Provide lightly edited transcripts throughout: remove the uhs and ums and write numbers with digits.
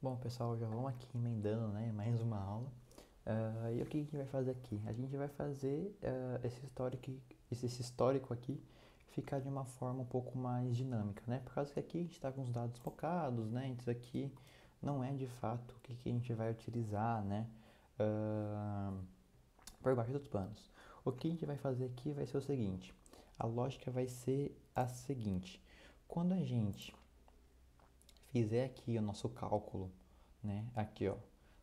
Bom, pessoal, já vamos aqui emendando, né, mais uma aula. E o que a gente vai fazer aqui? A gente vai fazer esse histórico aqui ficar de uma forma um pouco mais dinâmica, né? Por causa que aqui a gente está com os dados focados, né? Isso aqui não é de fato o que a gente vai utilizar, né? ah, por baixo dos panos. O que a gente vai fazer aqui vai ser o seguinte: a lógica vai ser a seguinte. Quando a gente fizer aqui o nosso cálculo, né? Aqui, ó.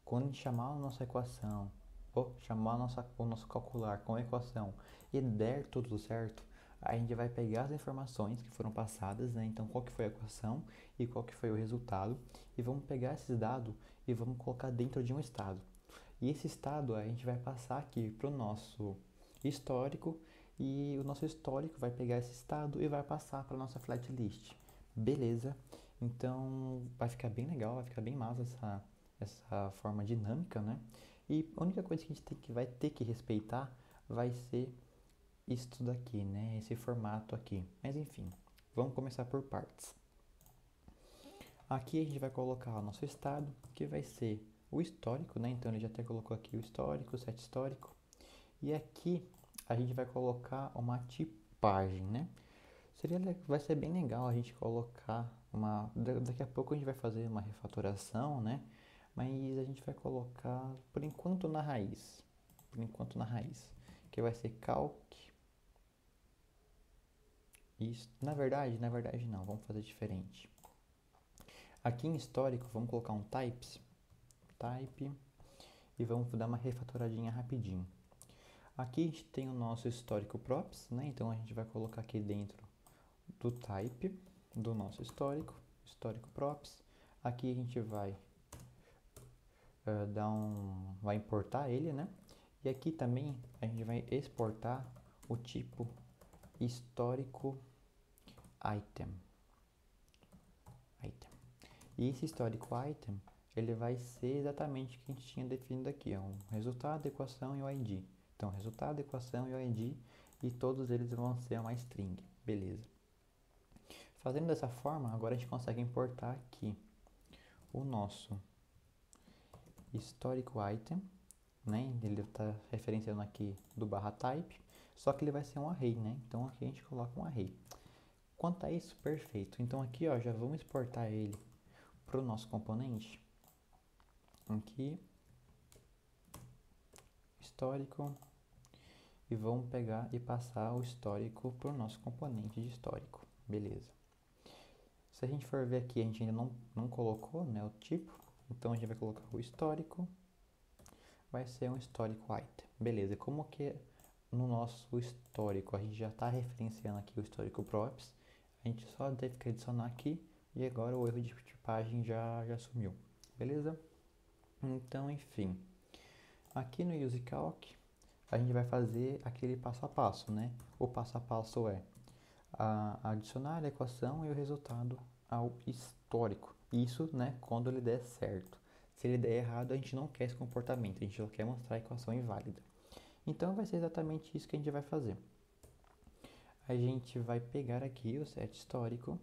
Quando a gente chamar a nossa equação, ou chamar o nosso calcular com a equação e der tudo certo, a gente vai pegar as informações que foram passadas, né? Então, qual que foi a equação e qual que foi o resultado, e vamos pegar esses dados e vamos colocar dentro de um estado. E esse estado a gente vai passar aqui para o nosso histórico, e o nosso histórico vai pegar esse estado e vai passar para a nossa flat list. Beleza? Então vai ficar bem legal, vai ficar bem massa essa forma dinâmica, né? E a única coisa que a gente vai ter que respeitar vai ser isso daqui, né? Esse formato aqui. Mas enfim, vamos começar por partes. Aqui a gente vai colocar o nosso estado, que vai ser o histórico, né? Então ele já até colocou aqui o histórico, o set histórico. E aqui a gente vai colocar uma tipagem, né? Vai ser bem legal a gente colocar uma. Daqui a pouco a gente vai fazer uma refatoração, né? Mas a gente vai colocar por enquanto na raiz. Por enquanto na raiz. Que vai ser calc. Isso. Na verdade não. Vamos fazer diferente. Aqui em histórico, vamos colocar um types. Type. E vamos dar uma refatoradinha rapidinho. Aqui a gente tem o nosso histórico props, né? Então a gente vai colocar aqui dentro do type do nosso histórico props. Aqui a gente vai vai importar ele, né? E aqui também a gente vai exportar o tipo histórico item. E esse histórico item, ele vai ser exatamente o que a gente tinha definido aqui, ó, um resultado, equação e o ID. Então, resultado, equação e o ID, e todos eles vão ser uma string. Beleza. Fazendo dessa forma, agora a gente consegue importar aqui o nosso histórico item, né? Ele está referenciando aqui do barra type, só que ele vai ser um array, né? Então aqui a gente coloca um array. Quanto a isso, perfeito. Então aqui, ó, já vamos exportar ele para o nosso componente. Aqui, histórico, e vamos pegar e passar o histórico para o nosso componente de histórico. Beleza. Se a gente for ver aqui, a gente ainda não colocou, né, o tipo, então a gente vai colocar o histórico, vai ser um histórico item. Beleza, como que no nosso histórico a gente já está referenciando aqui o histórico props, a gente só teve que adicionar aqui e agora o erro de tipagem já sumiu. Beleza? Então, enfim, aqui no UseCalc a gente vai fazer aquele passo a passo, né? O passo a passo é adicionar a equação e o resultado ao histórico. Isso, né, quando ele der certo. Se ele der errado, a gente não quer esse comportamento, a gente só quer mostrar a equação inválida. Então vai ser exatamente isso que a gente vai fazer. A gente vai pegar aqui o set histórico.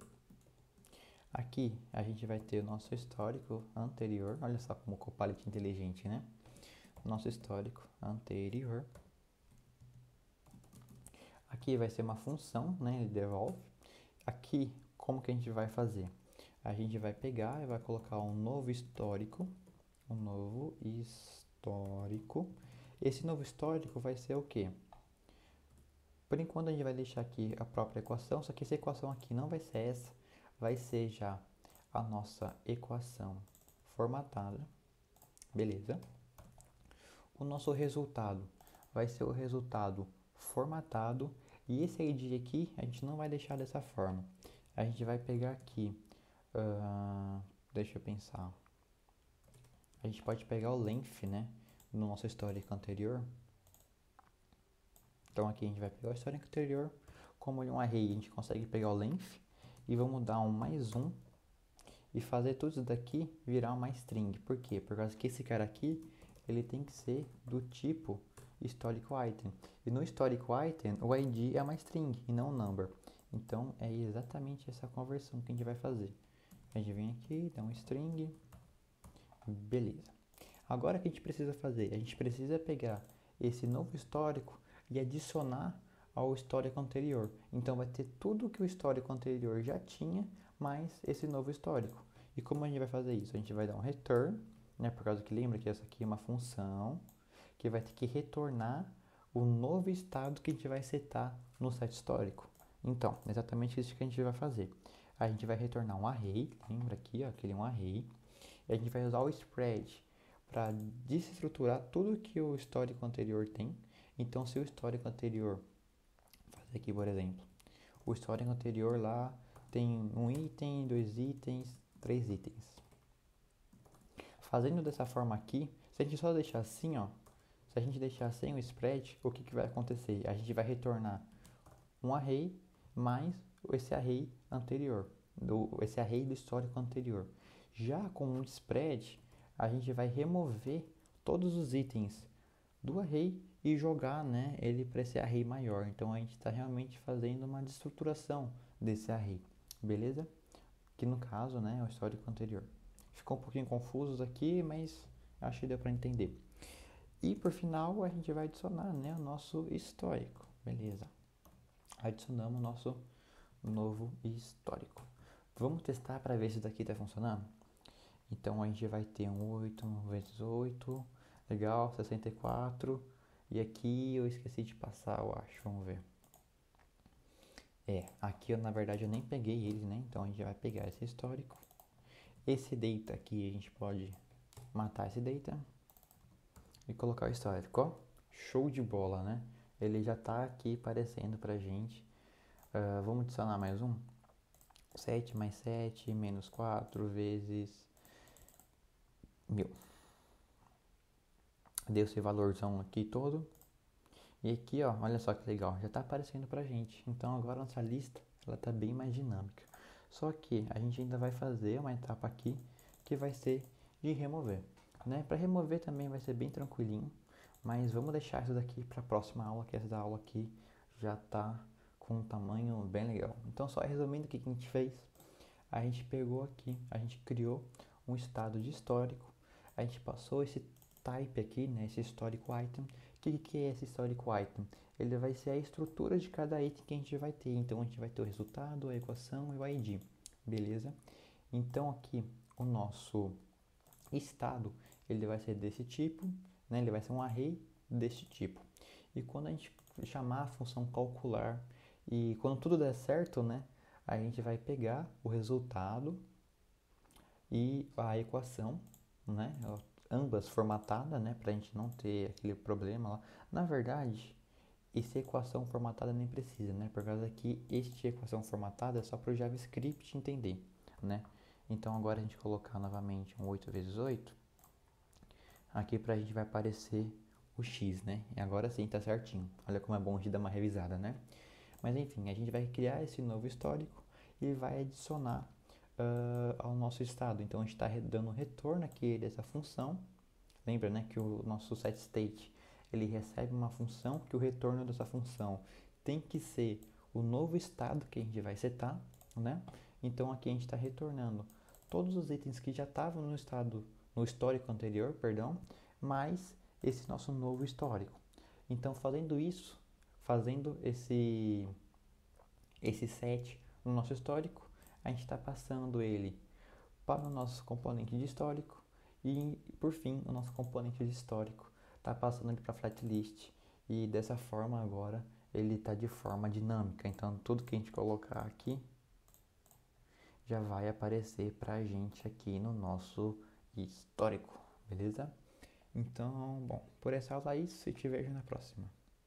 Aqui a gente vai ter o nosso histórico anterior. Olha só como o Copilot é inteligente, né? Nosso histórico anterior. Aqui vai ser uma função, né? Ele devolve. Aqui, como que a gente vai fazer? A gente vai pegar e vai colocar um novo histórico. Um novo histórico. Esse novo histórico vai ser o quê? Por enquanto a gente vai deixar aqui a própria equação, só que essa equação aqui não vai ser essa, vai ser já a nossa equação formatada. Beleza? O nosso resultado vai ser o resultado formatado, e esse ID aqui a gente não vai deixar dessa forma. A gente vai pegar aqui, deixa eu pensar, a gente pode pegar o length, né, no nosso histórico anterior. Então aqui a gente vai pegar o histórico anterior, como ele é um array, a gente consegue pegar o length e vamos dar um mais um e fazer tudo isso daqui virar uma string. Por quê? Por causa que esse cara aqui, ele tem que ser do tipo histórico item. E no histórico item, o ID é uma string e não um number. Então é exatamente essa conversão que a gente vai fazer. A gente vem aqui, dá um string, Beleza. Agora o que a gente precisa fazer? A gente precisa pegar esse novo histórico e adicionar ao histórico anterior. Então vai ter tudo que o histórico anterior já tinha, mais esse novo histórico. E como a gente vai fazer isso? A gente vai dar um return, né? Por causa que lembra que essa aqui é uma função que vai ter que retornar o novo estado que a gente vai setar no set histórico. Então, exatamente isso que a gente vai fazer. A gente vai retornar um array, lembra aqui, ó, aquele é um array. E a gente vai usar o spread para desestruturar tudo que o histórico anterior tem. Então, se o histórico anterior, fazer aqui por exemplo, o histórico anterior lá tem um item, 2 itens, 3 itens. Fazendo dessa forma aqui, se a gente só deixar assim, ó, se a gente deixar sem o spread, o que vai acontecer? A gente vai retornar um array mais esse array anterior, esse array do histórico anterior. Já com o spread, a gente vai remover todos os itens do array e jogar, né, ele para esse array maior. Então a gente está realmente fazendo uma destruturação desse array, beleza? Que no caso, né, é o histórico anterior. Ficou um pouquinho confuso aqui, mas acho que deu para entender. E por final a gente vai adicionar, né, o nosso histórico, beleza? Adicionamos o nosso novo histórico. Vamos testar para ver se isso daqui está funcionando? Então a gente vai ter um 8 vezes 8, legal, 64. E aqui eu esqueci de passar, eu acho, vamos ver. Aqui na verdade eu nem peguei ele, né? Então a gente vai pegar esse histórico. Esse data aqui a gente pode matar esse data e colocar o histórico, ó. Show de bola, né? Ele já está aqui aparecendo pra gente. Vamos adicionar mais um. 7 mais 7 menos 4 vezes 1000. Deu esse valorzão aqui todo. E aqui, ó, olha só que legal, já está aparecendo pra gente. Então agora nossa lista, ela tá bem mais dinâmica. Só que a gente ainda vai fazer uma etapa aqui que vai ser de remover, né? Para remover também vai ser bem tranquilinho, mas vamos deixar isso daqui para a próxima aula, que essa aula aqui já tá com um tamanho bem legal. Então só resumindo o que a gente fez, a gente pegou aqui, a gente criou um estado de histórico, a gente passou esse type aqui, né, esse histórico item. O que é esse histórico item? Ele vai ser a estrutura de cada item que a gente vai ter. Então a gente vai ter o resultado, a equação e o ID, beleza? Então aqui o nosso estado, ele vai ser desse tipo, né? Ele vai ser um array desse tipo. E quando a gente chamar a função calcular e quando tudo der certo, né, a gente vai pegar o resultado e a equação, né, ambas formatadas, né, para a gente não ter aquele problema lá. Na verdade, essa equação formatada nem precisa, né, por causa que esta equação formatada é só para o JavaScript entender, né. Então agora a gente colocar novamente um 8 vezes 8, aqui para a gente vai aparecer o x, né, e agora sim tá certinho. Olha como é bom a gente dar uma revisada, né. Mas enfim, a gente vai criar esse novo histórico e vai adicionar ao nosso estado. Então a gente está dando retorno aqui dessa função. Lembra, né, que o nosso setState ele recebe uma função que o retorno dessa função tem que ser o novo estado que a gente vai setar, né? Então aqui a gente está retornando todos os itens que já estavam no histórico anterior, perdão, mais esse nosso novo histórico. Então fazendo isso, fazendo esse set no nosso histórico, a gente está passando ele para o nosso componente de histórico e, por fim, o nosso componente de histórico está passando ele para a flatlist e dessa forma agora ele está de forma dinâmica. Então, tudo que a gente colocar aqui já vai aparecer para a gente aqui no nosso histórico, beleza? Então, bom, por essa aula é isso e te vejo na próxima.